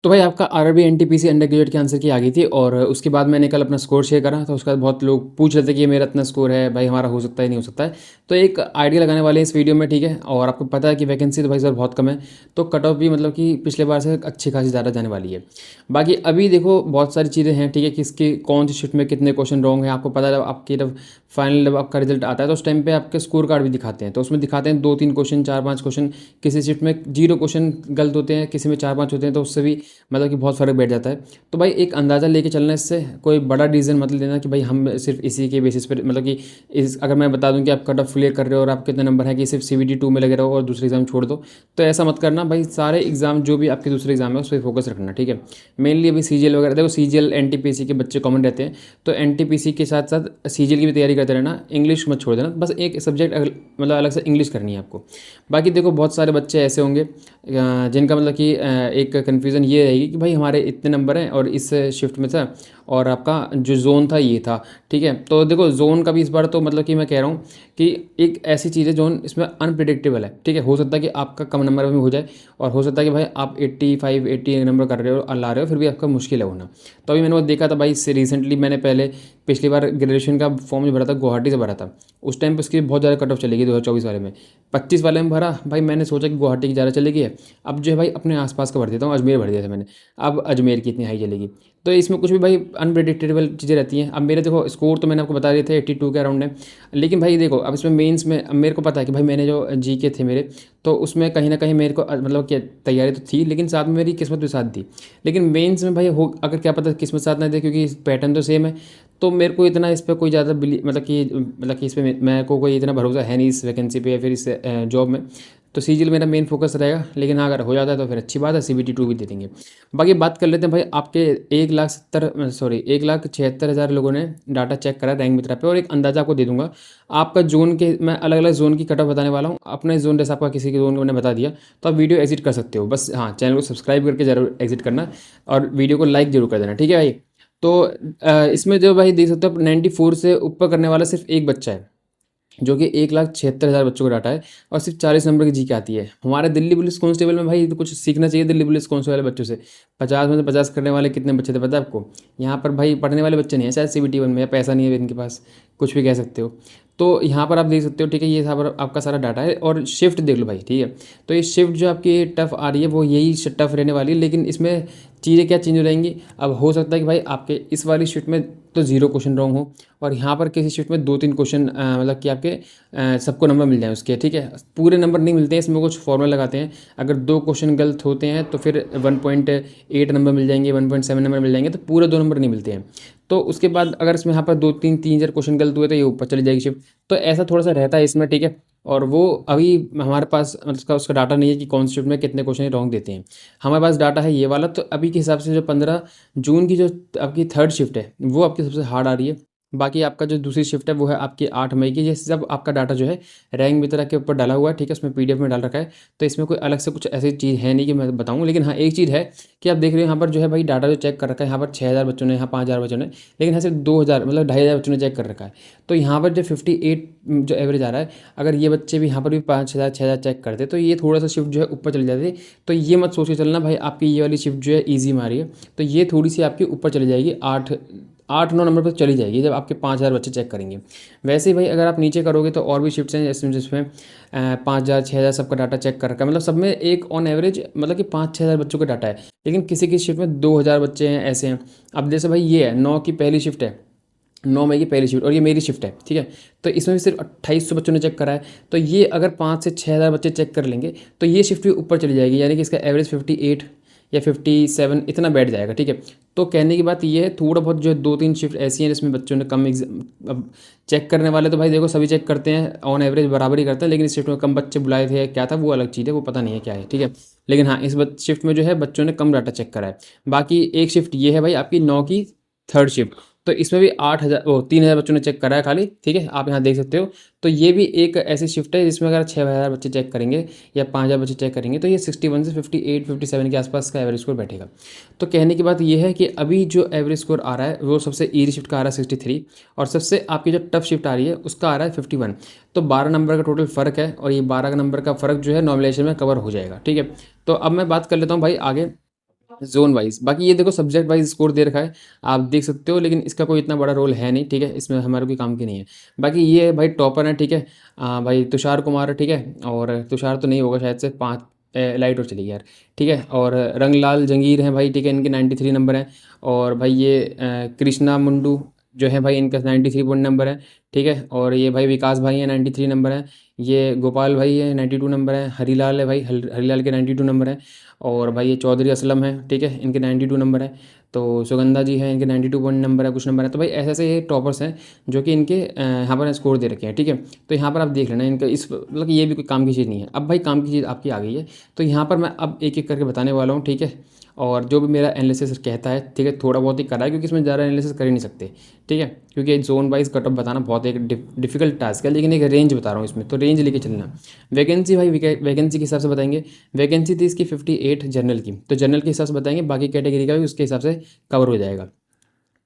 तो भाई आपका आरआरबी एनटीपीसी अंडर ग्रेजुएट की आंसर की आ गई थी और उसके बाद मैंने कल अपना स्कोर शेयर करा तो उसके बाद बहुत लोग पूछ रहे थे कि ये मेरा इतना स्कोर है भाई, हमारा हो सकता है नहीं हो सकता है। तो एक आइडिया लगाने वाले हैं इस वीडियो में, ठीक है। और आपको पता है कि वैकेंसी तो भाई सर बहुत कम है, तो कट ऑफ भी मतलब कि पिछले बार से अच्छी खासी ज़्यादा जाने वाली है। बाकी अभी देखो बहुत सारी चीज़ें हैं, ठीक है, किसके कौन सी शिफ्ट में कितने क्वेश्चन रॉन्ग है आपको पता है। जब आपकी जब फाइनल जब आपका रिजल्ट आता है तो उस टाइम पे आपके स्कोर कार्ड भी दिखाते हैं, तो उसमें दिखाते हैं 2-3 क्वेश्चन 4-5 क्वेश्चन, किसी शिफ्ट में 0 क्वेश्चन गलत होते हैं, किसी में 4-5 होते हैं, तो उससे भी मतलब कि बहुत फ़र्क बैठ जाता है। तो भाई एक अंदाज़ा लेके चलना, इससे कोई बड़ा डिसीजन मत लेना कि भाई हम सिर्फ इसी के बेसिस पर मतलब कि इस अगर मैं बता दूं कि आप कट ऑफ क्लियर कर रहे हो और आप कितने नंबर है कि सिर्फ सीवीटी 2 में लगे रहो और दूसरे एग्जाम छोड़ दो, तो ऐसा मत करना भाई। सारे एग्जाम जो भी आपके दूसरे एग्जाम है उस पर फोकस रखना, ठीक है। मेनली अभी सीजीएल वगैरह देखो, सीजीएल एनटीपीसी के बच्चे कॉमन रहते हैं, तो एनटीपीसी के साथ साथ सीजीएल की भी तैयारी करते रहना, इंग्लिश मत छोड़ देना। बस एक सब्जेक्ट मतलब अलग से इंग्लिश करनी है आपको। बाकी देखो बहुत सारे बच्चे ऐसे होंगे जिनका मतलब कि एक कन्फ्यूज़न ये रहेगी कि भाई हमारे इतने नंबर हैं और इस शिफ्ट में था और आपका जो जोन था ये था, ठीक है। तो देखो जोन का भी इस बार तो मतलब कि मैं कह रहा हूँ कि एक ऐसी चीज़ है जोन इसमें अनप्रिडिक्टेबल है, ठीक है। हो सकता है कि आपका कम नंबर में हो जाए और हो सकता है कि भाई आप 85-80 नंबर कर रहे हो और ला रहे हो, फिर भी आपका मुश्किल है होना। तो अभी मैंने वो देखा था भाई, इससे रिसेंटली मैंने पहले पिछली बार ग्रेजुएशन का फॉर्म जो भरा था गुवाहाटी से भरा था, उस टाइम पर उसकी बहुत ज़्यादा कट ऑफ चलेगी 2024 वाले में। 25 वाले में भरा भाई, मैंने सोचा कि गुवाहाटी की ज़्यादा चलेगी है, अब जो है भाई अपने आसपास का भर देता हूँ, अजमेर भर दिया था मैंने, अब अजमेर की इतनी हाई चलेगी। तो इसमें कुछ भी भाई अनप्रेडिक्टेबल चीज़ें रहती हैं। अब मेरे देखो स्कोर तो मैंने आपको बता दिए थे 82 के अराउंड है, लेकिन भाई देखो अब इसमें मेंस में अब मेरे को पता है कि भाई मैंने जो जीके थे मेरे, तो उसमें कहीं ना कहीं मेरे को मतलब क्या तैयारी तो थी, लेकिन साथ में मेरी किस्मत भी साथ दी। लेकिन मेंस में भाई हो अगर क्या पता किस्मत साथ ना दे, क्योंकि पैटर्न तो सेम है। तो मेरे को इतना इस पर कोई ज़्यादा मतलब कि इस पर मेरे को कोई इतना भरोसा है नहीं इस वैकेंसी पे या फिर इस जॉब में। तो सीजीएल मेरा मेन फोकस रहेगा, लेकिन हाँ अगर हो जाता है तो फिर अच्छी बात है, सीबीटी 2 भी दे देंगे। बाकी बात कर लेते हैं भाई, आपके 1,76,000 लोगों ने डाटा चेक करा रैंक मित्रा पे, और एक अंदाजा आपको दे दूंगा आपका जोन के, मैं अलग अलग जोन की कट ऑफ बताने वाला हूँ। अपने जोन जैसा आपका किसी के जोन को मैंने बता दिया, तो आप वीडियो एग्जिट कर सकते हो। बस हाँ चैनल को सब्सक्राइब करके जरूर एग्जिट करना और वीडियो को लाइक जरूर कर देना, ठीक है भाई। तो इसमें जो भाई देख सकते हो 94 से ऊपर करने वाला सिर्फ एक बच्चा है, जो कि 1,76,000 बच्चों को डाटा है और सिर्फ 40 नंबर की जीके आती है। हमारे दिल्ली पुलिस कांस्टेबल में भाई तो कुछ सीखना चाहिए दिल्ली पुलिस कांस्टेबल वाले बच्चों से। 50 में से 50 करने वाले कितने बच्चे थे पता है आपको? यहाँ पर भाई पढ़ने वाले बच्चे नहीं है शायद सीबीटी 1 में, या पैसा नहीं है इनके पास, कुछ भी कह सकते हो। तो यहाँ पर आप देख सकते हो, ठीक है, ये यहाँ पर आपका सारा डाटा है। और शिफ्ट देख लो भाई, ठीक है। तो ये शिफ्ट जो आपकी टफ आ रही है वो यही टफ रहने वाली है, लेकिन इसमें चीज़ें क्या चेंज हो जाएंगी। अब हो सकता है कि भाई आपके इस वाली शिफ्ट में तो 0 क्वेश्चन रॉन्ग हो, और यहाँ पर किसी शिफ्ट में 2-3 क्वेश्चन मतलब कि आपके सबको नंबर मिल जाए उसके, ठीक है। पूरे नंबर नहीं मिलते हैं, इसमें कुछ फॉर्मूला लगाते हैं। अगर 2 क्वेश्चन गलत होते हैं तो फिर 1.8 नंबर मिल जाएंगे, 1.7 नंबर मिल जाएंगे, तो पूरे 2 नंबर नहीं मिलते हैं। तो उसके बाद अगर इसमें यहाँ पर 2-3 क्वेश्चन गलत हुए तो ये ऊपर चली जाएगी शिफ्ट। तो ऐसा थोड़ा सा रहता है इसमें, ठीक है। और वो अभी हमारे पास मतलब उसका डाटा नहीं है कि कौन सी शिफ्ट में कितने क्वेश्चन रॉन्ग देते हैं। हमारे पास डाटा है ये वाला, तो अभी के हिसाब से जो 15 जून की जो आपकी थर्ड शिफ्ट है वो आपकी सबसे हार्ड आ रही है। बाकी आपका जो दूसरी शिफ्ट है वो है आपकी 8 मई की। ये सब आपका डाटा जो है रैंक मित्रा के ऊपर डाला हुआ है, ठीक है, उसमें पीडीएफ में डाल रखा है। तो इसमें कोई अलग से कुछ ऐसी चीज़ है नहीं कि मैं बताऊँ, लेकिन हाँ एक चीज़ है कि आप देख रहे हो यहाँ पर जो है भाई डाटा जो चेक कर रखा है, यहाँ पर 6,000 बच्चों ने, यहाँ 5,000 बच्चों ने, लेकिन यहाँ सिर्फ 2,000 मतलब 2,500 बच्चों ने चेक कर रखा है। तो यहाँ पर जो 58 जो एवरेज आ रहा है, अगर ये बच्चे भी यहाँ पर भी 5,000 6,000 चेक करते तो ये थोड़ा सा शिफ्ट जो है ऊपर चली जाती। तो ये मत सोच के चलना भाई आपकी ये वाली शिफ्ट जो है ईजी मारी है, तो ये थोड़ी सी आपकी ऊपर चली जाएगी, 8-9 नंबर पर चली जाएगी जब आपके 5,000 बच्चे चेक करेंगे। वैसे ही भाई अगर आप नीचे करोगे तो और भी शिफ्ट्स हैं जैसे जिसमें 5,000 6,000 सबका डाटा चेक कर रखा है, मतलब सब में एक ऑन एवरेज मतलब कि 5-6 हज़ार बच्चों का डाटा है, लेकिन किसी की शिफ्ट में 2,000 बच्चे हैं, ऐसे हैं। अब जैसे भाई ये है 9 की पहली शिफ्ट है, 9 मई की पहली शिफ्ट, और ये मेरी शिफ्ट है, ठीक है। तो इसमें भी सिर्फ 2,800 बच्चों ने चेक करा है। तो ये अगर 5 से 6 हज़ार बच्चे चेक कर लेंगे तो ये शिफ्ट भी ऊपर चली जाएगी, यानी कि इसका एवरेज 58 या 57 इतना बैठ जाएगा, ठीक है। तो कहने की बात ये है, थोड़ा बहुत जो 2-3 शिफ्ट ऐसी हैं जिसमें बच्चों ने कम अब चेक करने वाले तो भाई देखो सभी चेक करते हैं, ऑन एवरेज बराबर ही करते हैं, लेकिन इस शिफ्ट में कम बच्चे बुलाए थे क्या था वो अलग चीज़ है, वो पता नहीं है क्या है, ठीक है। लेकिन हाँ इस शिफ्ट में जो है बच्चों ने कम डाटा चेक करा है। बाकी एक शिफ्ट ये है भाई आपकी 9 की थर्ड शिफ्ट, तो इसमें भी 3,000 बच्चों ने चेक करा है खाली, ठीक है, आप यहाँ देख सकते हो। तो ये भी एक ऐसी शिफ्ट है जिसमें अगर 6,000 बच्चे चेक करेंगे या 5,000 बच्चे चेक करेंगे तो ये 61 से 58-57 के आसपास का एवरेज स्कोर बैठेगा। तो कहने की बात ये है कि अभी जो एवरेज स्कोर आ रहा है वो सबसे ईजी शिफ्ट का आ रहा है 63, और सबसे आपकी जो टफ शिफ्ट आ रही है उसका आ रहा है 51। तो 12 नंबर का टोटल फ़र्क है, और ये 12 नंबर का फ़र्क जो है नॉमिनेशन में कवर हो जाएगा, ठीक है। तो अब मैं बात कर लेता हूँ भाई आगे जोन वाइज। बाकी ये देखो सब्जेक्ट वाइज स्कोर दे रखा है, आप देख सकते हो, लेकिन इसका कोई इतना बड़ा रोल है नहीं, ठीक है, इसमें हमारे कोई काम की नहीं है। बाकी ये भाई टॉपर है, ठीक है, भाई तुषार कुमार है, ठीक है, और तुषार तो नहीं होगा शायद से, 5 लाइट और चली गई यार, ठीक है, और रंगलाल जंगीर हैं भाई, ठीक है, इनके 93 नंबर हैं। और भाई ये कृष्णा मुंडू जो है भाई, इनका 93 पॉइंट नंबर है, ठीक है, और ये भाई विकास भाई हैं, 93 नंबर है। ये गोपाल भाई है, 92 नंबर है। हरीलाल है भाई, हरीलाल के 92 नंबर है। और भाई ये चौधरी असलम है, ठीक है, इनके 92 नंबर है। तो सुगंधा जी हैं, इनके 92 पॉइंट नंबर है, कुछ नंबर है। तो भाई ऐसे ऐसे ये टॉपर्स हैं जो कि इनके यहाँ पर स्कोर दे रखे हैं, ठीक है। तो यहाँ पर आप देख लेना इनका, इस मतलब ये भी कोई काम की चीज़ नहीं है। अब भाई काम की चीज़ आपकी आ गई है, तो यहाँ पर मैं अब एक एक करके बताने वाला हूँ, ठीक है। और जो भी मेरा एनालिसिस कहता है, ठीक है, थोड़ा बहुत ही करा है, क्योंकि इसमें ज़्यादा एनालिसिस कर ही नहीं सकते, ठीक है, क्योंकि एक जोन वाइज कट ऑफ बताना बहुत एक डिफिकल्ट टास्क है। लेकिन एक रेंज बता रहा हूँ इसमें, तो रेंज लेके चलना। वैकेंसी भाई वैकेंसी के हिसाब से बताएंगे। वैकेंसी थी इसकी 58 जनरल की, तो जनरल के हिसाब से बताएंगे, बाकी कैटेगरी का भी उसके हिसाब से कवर हो जाएगा।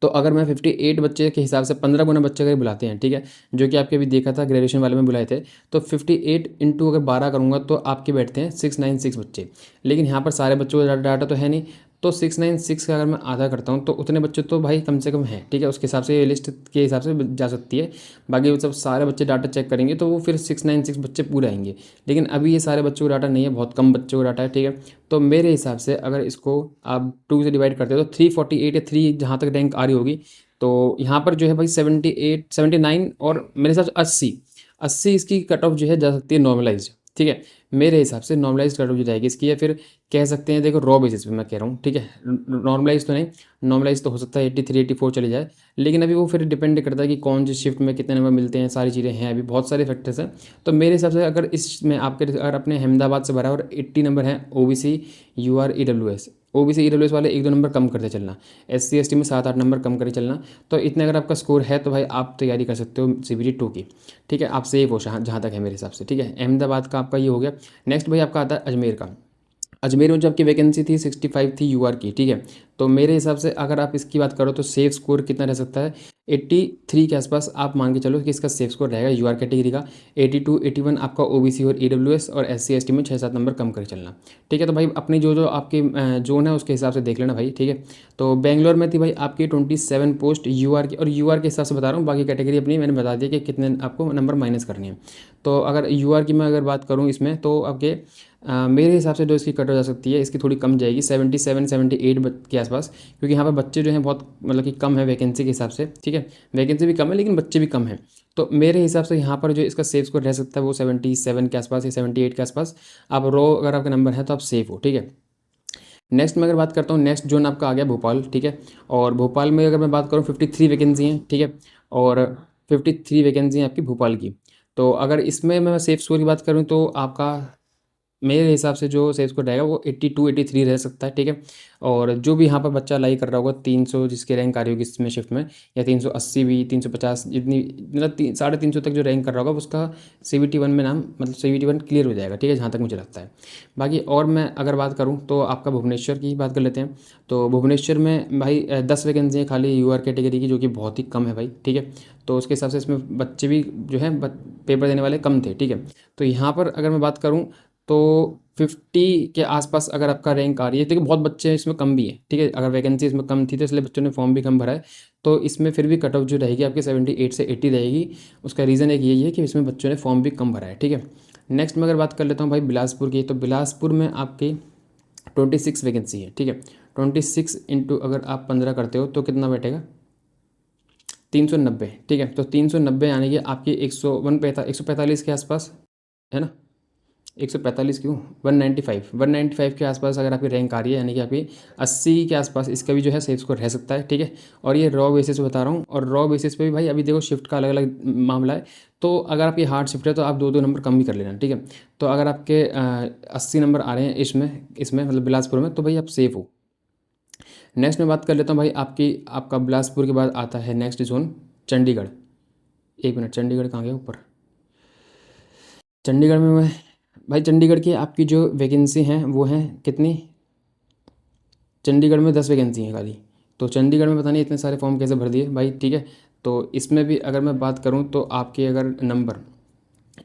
तो अगर मैं 58 बच्चे के हिसाब से 15 गुना बच्चे अगर बुलाते हैं, ठीक है, जो कि आपके अभी देखा था ग्रेजुएशन वाले में बुलाए थे, तो 58 इंटू अगर 12 करूँगा तो आपके बैठते हैं 696 बच्चे। लेकिन यहाँ पर सारे बच्चों का डाटा तो है नहीं, तो 696 का अगर मैं आधा करता हूँ तो उतने बच्चे तो भाई कम से कम हैं, ठीक है, उसके हिसाब से ये लिस्ट के हिसाब से जा सकती है। बाकी वो सब सारे बच्चे डाटा चेक करेंगे तो वो फिर 696 बच्चे पूरे आएंगे। लेकिन अभी ये सारे बच्चों का डाटा नहीं है, बहुत कम बच्चों का डाटा है, ठीक है। तो मेरे हिसाब से अगर इसको आप 2 से डिवाइड करते हो तो 348 या 3 जहाँ तक रैंक आ रही होगी, तो यहाँ पर जो है भाई 78 79 और मेरे हिसाब से 80 इसकी कट ऑफ जो है जा सकती है नॉर्मलाइज, ठीक है। मेरे हिसाब से नॉर्मलाइज कट ऑफ जो जाएगी इसकी, या फिर कह सकते हैं देखो रॉ बेसिस पे मैं कह रहा हूँ, ठीक है, नॉर्मलाइज तो नहीं, नॉर्मलाइज तो हो सकता है 83 84 चले जाए। लेकिन अभी वो फिर डिपेंड करता है कि कौन सी शिफ्ट में कितने नंबर मिलते हैं, सारी चीज़ें हैं, अभी बहुत सारे फैक्टर्स हैं। तो मेरे हिसाब से अगर इसमें आपके अगर अपने अहमदाबाद से भरा है और 80 नंबर हैं OBC UR EWS, OBC EWS वाले 1 2 नंबर कम करते चलना, SC ST में 7 8 नंबर कम करके चलना। तो इतने अगर आपका स्कोर है तो भाई आप तैयारी कर सकते हो CBT 2 की, ठीक है, आप सेफ हो जहाँ तक है मेरे हिसाब से, ठीक है। अहमदाबाद का आपका ये हो गया। नेक्स्ट भाई आपका आता है अजमेर का। अजमेर में जो आपकी वैकेंसी थी 65 थी UR की, ठीक है। तो मेरे हिसाब से अगर आप इसकी बात करो तो सेफ स्कोर कितना रह सकता है, 83 के आसपास आप मान के चलो कि इसका सेफ स्कोर रहेगा UR कैटेगरी का। 82 81 आपका OBC और EWS और SC ST में 6 7 नंबर कम कर चलना, ठीक है। तो भाई अपनी जो जो आपकी जोन है उसके हिसाब से देख लेना भाई, ठीक है। तो बेंगलोर में थी भाई आपकी 27 पोस्ट UR की, और UR के हिसाब से बता रहा हूँ, बाकी कैटेगरी अपनी मैंने बता दिया कि कितने आपको नंबर माइनस करने हैं। तो अगर UR की मैं अगर बात करूँ इसमें, तो आपके मेरे हिसाब से जो इसकी कट हो जा सकती है, इसकी थोड़ी कम जाएगी 77 78 के आसपास, क्योंकि यहाँ पर बच्चे जो हैं बहुत मतलब कि कम है वैकेंसी के हिसाब से, ठीक है। वैकेंसी भी कम है लेकिन बच्चे भी कम हैं। तो मेरे हिसाब से यहाँ पर जो इसका सेफ स्कोर रह सकता है वो 77 के आसपास या 78 के आसपास। आप रो अगर आपका नंबर है तो आप सेफ हो, ठीक है। नेक्स्ट मैं अगर बात करता हूँ, नेक्स्ट जोन आपका आ गया भोपाल, ठीक है। और भोपाल में अगर मैं बात करूँ 53 वैकेंसी हैं, ठीक है, और 53 वैकेंसी हैं आपकी भोपाल की। तो अगर इसमें मैं सेफ स्कोर की बात करूँ तो आपका मेरे हिसाब से जो सेफ स्कोर रहेगा वो 82 83 रह सकता है, ठीक है। और जो भी यहाँ पर बच्चा अलाई कर रहा होगा 300 जिसकी रैंक आ रही होगी इसमें शिफ्ट में, या 380 भी 350 जितनी मतलब 350 तक जो रैंक कर रहा होगा उसका CBT 1 में नाम मतलब CBT 1 क्लियर हो जाएगा, ठीक है, जहाँ तक मुझे लगता है। बाकी और मैं अगर बात करूँ तो आपका भुवनेश्वर की बात कर लेते हैं। तो भुवनेश्वर में भाई 10 वैकेंसी है खाली UR कैटेगरी की, जो कि बहुत ही कम है भाई, ठीक है। तो उसके हिसाब से इसमें बच्चे भी जो है पेपर देने वाले कम थे, ठीक है। तो यहाँ पर अगर मैं बात करूँ तो 50 के आसपास अगर आपका रैंक आ रही है, देखिए बहुत बच्चे हैं इसमें, कम भी है, ठीक है। अगर वैकेंसी इसमें कम थी तो इसलिए बच्चों ने फॉर्म भी कम भरा है, तो इसमें फिर भी कट ऑफ जो रहेगी आपकी 78 से 80 रहेगी। उसका रीज़न एक यही है कि इसमें बच्चों ने फॉर्म भी कम भरा है, ठीक है। नेक्स्ट मैं अगर बात कर लेता हूँ भाई बिलासपुर की, तो बिलासपुर में आपकी 26 वैकेंसी है, ठीक है। 26 इंटू अगर आप 15 करते हो तो कितना बैठेगा, 390, ठीक है। तो 390 यानी कि आपकी 145 के आसपास है ना, 145 क्यों, 195 के आसपास अगर आपकी रैंक आ रही है, यानी कि आपकी 80 के आसपास इसका भी जो है सेफ स्कोर रह सकता है, ठीक है। और ये रॉ बेसिस पे बता रहा हूँ, और रॉ बेसिस पे भी भाई अभी देखो शिफ्ट का अलग अलग मामला है। तो अगर आपकी हार्ड शिफ्ट है तो आप 2 2 नंबर कम भी कर लेना, ठीक है। तो अगर आपके 80 नंबर आ रहे हैं इसमें इसमें मतलब बिलासपुर में, तो भाई आप सेफ हो। नेक्स्ट मैं बात कर लेता हूँ भाई आपका बिलासपुर के बाद आता है नेक्स्ट जोन चंडीगढ़। एक मिनट, चंडीगढ़ कहाँ गया ऊपर, चंडीगढ़ में मैं भाई चंडीगढ़ की आपकी जो वैकेंसी हैं वो हैं कितनी, चंडीगढ़ में 10 वैकेंसी हैं खाली। तो चंडीगढ़ में पता नहीं इतने सारे फॉर्म कैसे भर दिए भाई, ठीक है। तो इसमें भी अगर मैं बात करूं तो आपके अगर नंबर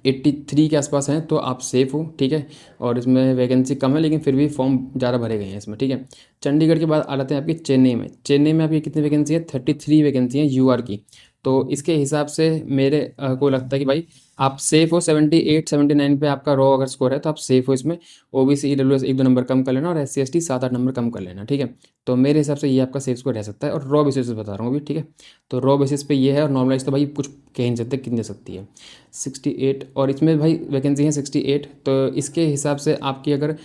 83 के आसपास हैं तो आप सेफ़ हो, ठीक है। और इसमें वैकेंसी कम है लेकिन फिर भी फॉर्म ज़्यादा भरे गए हैं इसमें, ठीक है। चंडीगढ़ के बाद आ जाते हैं आपकी चेन्नई में। चेन्नई में आपकी कितनी वैकेंसी है? 33 वैकेंसी हैं यूआर की। तो इसके हिसाब से मेरे को लगता है कि भाई आप सेफ़ हो। 78 79 पे आपका रॉ अगर स्कोर है तो आप सेफ़ हो इसमें। ओबीसी ईडब्ल्यूएस 1-2 नंबर कम कर लेना और एससी एसटी 7-8 नंबर कम कर लेना, ठीक है। तो मेरे हिसाब से ये आपका सेफ स्कोर रह सकता है और रॉ बेसिस पे बता रहा हूँ अभी, ठीक है। तो रॉ बेसिस पे ये है और नॉर्मलाइज तो भाई कुछ कह नहीं सकते कितनी दे सकती है। 68 और इसमें भाई वैकेंसी है 68। तो इसके हिसाब से आपकी अगर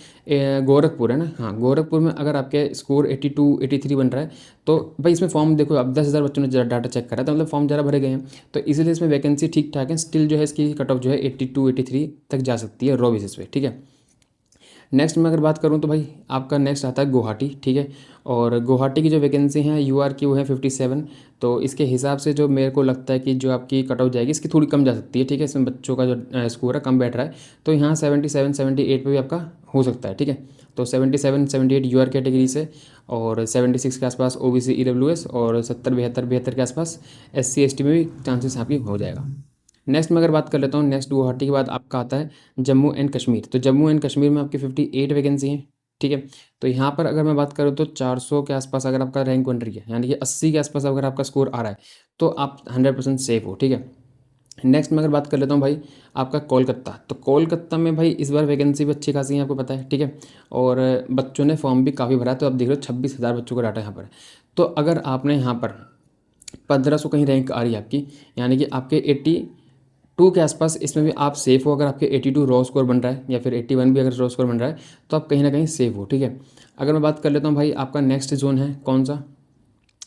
गोरखपुर है ना, हाँ गोरखपुर में अगर आपके स्कोर 82 83 बन रहा है तो भाई इसमें फॉर्म देखो, अब 10,000 बच्चों ने डाटा चेक करा तो मतलब फॉर्म ज़्यादा भरे गए हैं। तो इसीलिए इसमें वैकेंसी ठीक ठाक है। स्टिल जो है इसकी कट ऑफ जो है 82 83 तक जा सकती है रॉ बेसिस पे, ठीक है। नेक्स्ट मैं अगर बात करूँ तो भाई आपका नेक्स्ट आता है गुवाहाटी, ठीक है। और गुवाहाटी की जो वैकेंसी है यूआर की वो है 57। तो इसके हिसाब से जो मेरे को लगता है कि जो आपकी कट ऑफ जाएगी इसकी थोड़ी कम जा सकती है, ठीक है। इसमें बच्चों का जो स्कोर है कम बैठ रहा है तो यहाँ 77 78 पे भी आपका हो सकता है, ठीक है। तो 77 78 यूआर कैटेगरी से और 76 के आसपास ओबीसी ईडब्ल्यूएस और 70 72 72 के आसपास एससी एसटी में भी चांसेस आपकी हो जाएगा। नेक्स्ट मैं अगर बात कर लेता हूँ, नेक्स्ट गुवाहाटी के बाद आपका आता है जम्मू एंड कश्मीर। तो जम्मू एंड कश्मीर में आपकी 58 वैकेंसी हैं, ठीक है। तो यहाँ पर अगर मैं बात करूँ तो 400 के आसपास अगर आपका रैंक बन रही है, यानी कि 80 के आसपास अगर आपका स्कोर आ रहा है तो आप 100% सेफ हो, ठीक है। नेक्स्ट मैं अगर बात कर लेता हूँ भाई आपका कोलकाता। तो कोलकाता में भाई इस बार वैकेंसी भी अच्छी खासी है, आपको पता है, ठीक है। और बच्चों ने फॉर्म भी काफ़ी भरा है। तो आप देख रहे हो 26,000 बच्चों का डाटा यहाँ पर है। तो अगर आपने यहाँ पर 1500 कहीं रैंक आ रही है आपकी, यानी कि आपके 82 के आसपास इसमें भी आप सेफ़ हो। अगर आपके 82 रॉ स्कोर बन रहा है या फिर 81 भी अगर रॉ स्कोर बन रहा है तो आप कहीं ना कहीं सेफ़ हो, ठीक है। अगर मैं बात कर लेता हूँ भाई आपका नेक्स्ट जोन है कौन सा,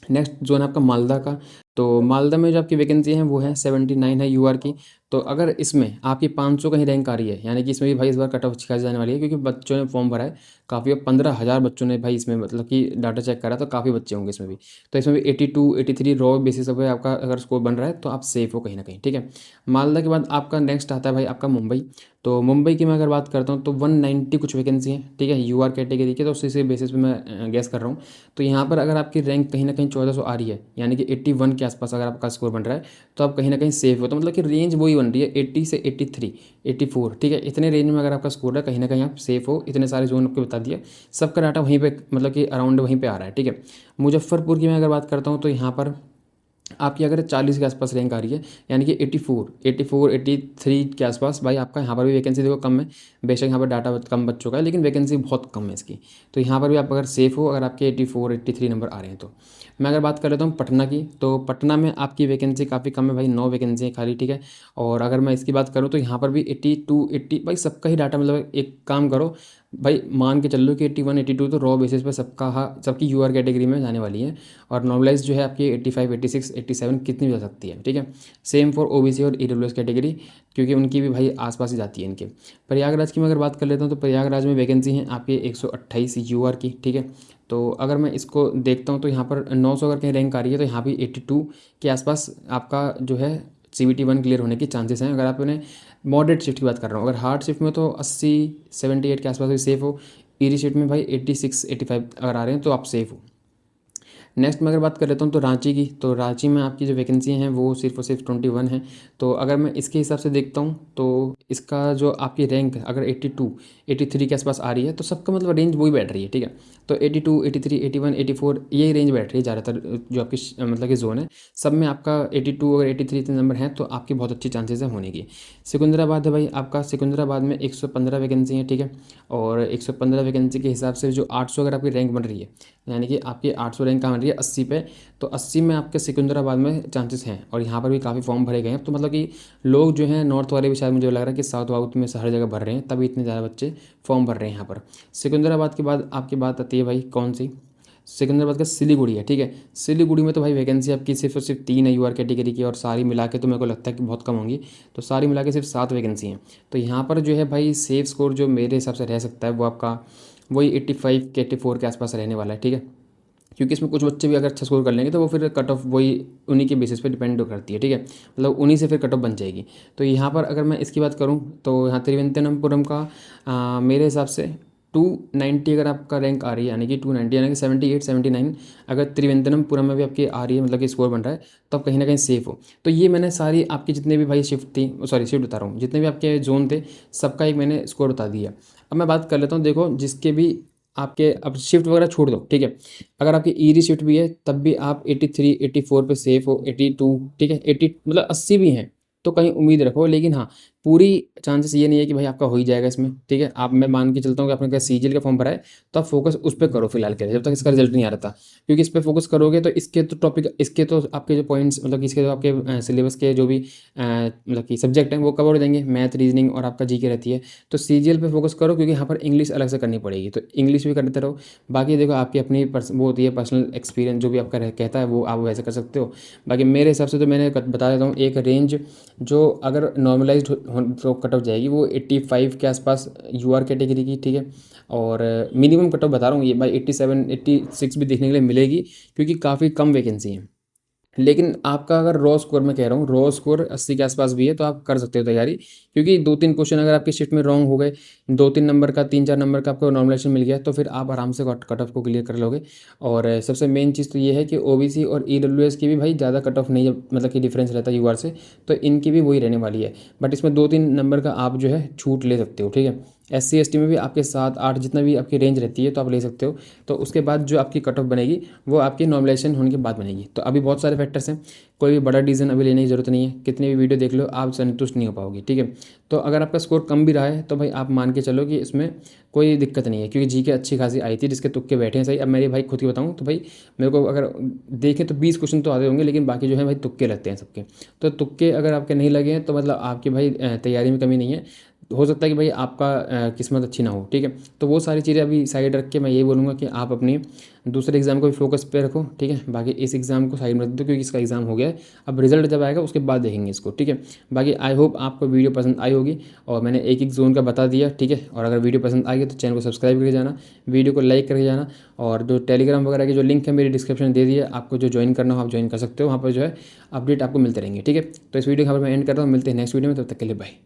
नेक्स्ट जोन है आपका मालदा का। तो मालदा में जो आपकी वैकेंसी है वो है 79 है यूआर की। तो अगर इसमें आपकी 500 कहीं रैंक आ रही है, यानी कि इसमें भी भाई इस बार कट ऑफ अच्छी खासी जाने वाली है क्योंकि बच्चों ने फॉर्म भरा है काफ़ी। 15,000 बच्चों ने भाई इसमें मतलब कि डाटा चेक करा तो काफ़ी बच्चे होंगे इसमें भी। तो इसमें भी 82 83 रॉ बेसिस पे आपका अगर स्कोर बन रहा है तो आप सेफ़ हो कहीं ना कहीं, ठीक है। मालदा के बाद आपका नेक्स्ट आता है भाई आपका मुंबई। तो मुंबई की मैं अगर बात करता हूँ तो 190 कुछ वैकेंसी है, ठीक है, यूआर कैटेगरी के। तो उसी बेसिस पे मैं गैस कर रहा हूँ। तो यहाँ पर अगर आपकी रैंक कहीं ना कहीं 1400 आ रही है, यानी कि 81 के आसपास अगर आपका स्कोर बन रहा है तो आप कहीं ना कहीं सेफ हो। तो मतलब कि रेंज वही बन रही है 80 से 83 84, ठीक है। इतने रेंज में अगर आपका स्कोर है कहीं ना कहीं आप सेफ हो। इतने सारे जोन आपको बता दिया, सबका डाटा वहीं पे मतलब कि अराउंड वहीं पे आ रहा है, ठीक है। मुजफ्फरपुर की मैं अगर बात करता हूँ तो यहाँ पर आपकी अगर 40 के आसपास रैंक आ रही है, यानी कि 84 83 के आसपास भाई आपका यहाँ पर भी वैकेंसी देखो कम है। बेशक यहाँ पर डाटा कम बच्चों का है लेकिन वैकेंसी बहुत कम है इसकी। तो यहाँ पर भी आप अगर सेफ़ हो, अगर आपके 84 83 नंबर आ रहे हैं तो। मैं अगर बात कर लेता हूँ पटना की, तो पटना में आपकी वैकेंसी काफ़ी कम है भाई, 9 वैकेंसी है खाली, ठीक है। और अगर मैं इसकी बात करूँ तो यहाँ पर भी 82 80 भाई सबका ही डाटा, मतलब एक काम करो भाई मान के चल लो कि 81 82 तो रॉ बेसिस पे सबका सबकी यूआर कैटेगरी में जाने वाली है। और नॉर्मलाइज जो है आपकी 85 86 87 कितनी भी जा सकती है, ठीक है। सेम फॉर ओबीसी और ईडब्ल्यूएस कैटेगरी, क्योंकि उनकी भी भाई आसपास ही जाती है इनके। प्रयागराज की मैं अगर बात कर लेता हूँ तो प्रयागराज में वैकेंसी है आपकी 128 यूआर की, ठीक है। तो अगर मैं इसको देखता हूँ तो यहाँ पर 900 अगर कहीं रैंक आ रही है तो यहाँ भी 82 के आसपास आपका जो है CBT 1 क्लियर होने की चांसेस हैं। अगर आप उन्हें मॉडरेट शिफ्ट की बात कर रहा हूँ, अगर हार्ड शिफ्ट में तो 80 78 के आसपास भी सेफ़ हो। ईजी शिफ्ट में भाई 86 85 अगर आ रहे हैं तो आप सेफ़ हो। नेक्स्ट मैं अगर बात कर लेता हूँ तो रांची की, तो रांची में आपकी जो वैकेंसी हैं वो सिर्फ और सिर्फ 21 है। तो अगर मैं इसके हिसाब से देखता हूँ तो इसका जो आपकी रैंक अगर 82 83 के आसपास आ रही है तो सबका मतलब रेंज वही बैठ रही है, ठीक है। तो 82 83 81 84 यही रेंज बैठ रही है ज़्यादातर जो आपकी मतलब कि जोन है। सब में आपका 82 अगर 83 इतने नंबर हैं तो आपकी बहुत अच्छी चांसेस है होने की। सिकंदराबाद है भाई आपका, सिकंदराबाद में 115 वैकेंसी है, ठीक है। और 115 वैकेंसी के हिसाब से जो 800 अगर आपकी रैंक बन रही है, यानी कि आपकी 800 रैंक कहाँ बन रही है 80 पे, तो 80 में आपके सिकंदराबाद में चांसेस हैं। और यहाँ पर भी काफ़ी फॉर्म भरे गए हैं। तो मतलब कि लोग जो हैं नॉर्थ वाले भी शायद मुझे लग रहा है कि साउथ वाउथ में से हर जगह भर रहे हैं, तभी इतने ज़्यादा बच्चे फॉर्म भर रहे हैं यहाँ पर। सिकंदराबाद के बाद आपकी बात आती है भाई कौन सी, सिकंदराबाद का सिलीगुड़ी है, ठीक है। सिलीगुड़ी में तो भाई वैकेंसी आपकी सिर्फ और सिर्फ 3 है यूआर कैटेगरी की, और सारी मिला के तो मेरे को लगता है कि बहुत कम होंगी। तो सारी मिला के सिर्फ 7 वैकेंसी हैं। तो यहाँ पर जो है भाई सेफ स्कोर जो मेरे हिसाब से रह सकता है वो आपका वही 85 के 84 के आसपास रहने वाला है, ठीक है। क्योंकि इसमें कुछ बच्चे भी अगर अच्छा स्कोर कर लेंगे तो वो फिर कट ऑफ वही उन्हीं के बेसिस पे डिपेंड करती है, ठीक है। मतलब उन्हीं से फिर कट ऑफ बन जाएगी। तो यहाँ पर अगर मैं इसकी बात करूँ तो यहाँ तिरुवनंतपुरम का मेरे हिसाब से 290 अगर आपका रैंक आ रही है, यानी कि 290 यानी कि 78 79 अगर त्रिवेंद्रमपुरम में भी आपकी आ रही है, मतलब कि स्कोर बन रहा है, तो आप कहीं ना कहीं सेफ हो। तो ये मैंने सारी आपकी जितने भी भाई शिफ्ट थी, सॉरी शिफ्ट बता रहा हूँ, जितने भी आपके जोन थे सबका एक मैंने स्कोर बता दिया। अब मैं बात कर लेता हूँ, देखो जिसके भी आपके, अब शिफ्ट वगैरह छोड़ दो, ठीक है। अगर आपकी ईरी शिफ्ट भी है तब भी आप 83 84 पे सेफ हो, 82, ठीक है, 80 मतलब 80 भी हैं तो कहीं उम्मीद रखो। लेकिन हाँ, पूरी चांसेस ये नहीं है कि भाई आपका हो ही जाएगा इसमें, ठीक है। आप, मैं मान के चलता हूँ कि आपने सीजीएल का फॉर्म भरा है, तो आप फोकस उस पर करो फिलहाल के लिए, जब तक इसका रिजल्ट नहीं आ रहा था। क्योंकि इस पर फोकस करोगे तो इसके तो टॉपिक, इसके तो आपके जो पॉइंट्स, मतलब कि इसके जो आपके सिलेबस के जो भी मतलब कि सब्जेक्ट हैं वो कवर हो जाएंगे, मैथ रीजनिंग और आपका जीके रहती है। तो सीजीएल पे फोकस करो, क्योंकि यहाँ पर इंग्लिश अलग से करनी पड़ेगी, तो इंग्लिश भी करते रहो। बाकी देखो आपकी अपनी वो होती है पर्सनल एक्सपीरियंस, जो भी आपका कहता है वो आप वैसे कर सकते हो। बाकी मेरे हिसाब से तो मैंने बता देता हूँ एक रेंज, जो अगर नॉर्मलाइज तो कट ऑफ जाएगी वो 85 के आसपास यूआर कैटेगरी की, ठीक है। और मिनिमम कट ऑफ बता रहा हूँ ये भाई 87 86 भी देखने के लिए मिलेगी, क्योंकि काफ़ी कम वैकेंसी है। लेकिन आपका अगर रॉ स्कोर, मैं कह रहा हूँ रॉ स्कोर 80 के आसपास भी है, तो आप कर सकते हो तैयारी। क्योंकि 2-3 क्वेश्चन अगर आपकी शिफ्ट में रॉन्ग हो गए, 2-3 नंबर का, 3-4 नंबर का आपको नॉर्मलाइजेशन मिल गया, तो फिर आप आराम से कट ऑफ को क्लियर कर लोगे। और सबसे मेन चीज़ तो ये है कि ओबीसी और ईडब्ल्यूएस की भी भाई ज़्यादा कट ऑफ नहीं है, मतलब कि डिफरेंस रहता है यूआर से, तो इनकी भी वही रहने वाली है। बट इसमें 2-3 नंबर का आप जो है छूट ले सकते हो, ठीक है। एससी एसटी में भी आपके 7-8 जितना भी आपकी रेंज रहती है तो आप ले सकते हो। तो उसके बाद जो आपकी कट ऑफ बनेगी वो आपकी नॉर्मलाइजेशन होने के बाद बनेगी। तो अभी बहुत सारे फैक्टर्स हैं, कोई भी बड़ा डिसीजन अभी लेने की ज़रूरत नहीं है, कितनी भी वीडियो देख लो आप संतुष्ट नहीं हो पाओगे, ठीक है। तो अगर आपका स्कोर कम भी रहा है तो भाई आप मान के चलो कि इसमें कोई दिक्कत नहीं है, क्योंकि जीके अच्छी खासी आई थी, जिसके तुक्के बैठे हैं सही। अब मेरे भाई खुद की बताऊँ तो भाई मेरे को अगर देखें तो 20 क्वेश्चन तो आते होंगे, लेकिन बाकी जो है भाई तुक्के लगते हैं सबके। तो तुक्के अगर आपके नहीं लगे हैं तो मतलब आपकी भाई तैयारी में कमी नहीं है। हो सकता है कि भाई आपका किस्मत अच्छी ना हो, ठीक है। तो वो सारी चीज़ें अभी साइड रख के मैं यही बोलूँगा कि आप अपनी दूसरे एग्ज़ाम को भी फोकस पे रखो, ठीक है। बाकी इस एग्ज़ाम को साइड में रख दो, क्योंकि इसका एग्ज़ाम हो गया है। अब रिजल्ट जब आएगा उसके बाद देखेंगे इसको, ठीक है। बाकी आई होप आपको वीडियो पसंद आई होगी, और मैंने एक एक जोन का बता दिया, ठीक है। और अगर वीडियो पसंद आई है तो चैनल को सब्सक्राइब करके जाना, वीडियो को लाइक करके जाना। और जो टेलीग्राम वगैरह की जो लिंक है मेरी डिस्क्रिप्शन दे दी है, आपको जो ज्वाइन करना हो आप ज्वाइन कर सकते हो, वहाँ पर जो है अपडेट आपको मिलते रहेंगे, ठीक है। तो इस वीडियो को यहाँ पर मैं एंड कर रहा हूँ, मिलते हैं नेक्स्ट वीडियो में, तब तक के लिए बाय।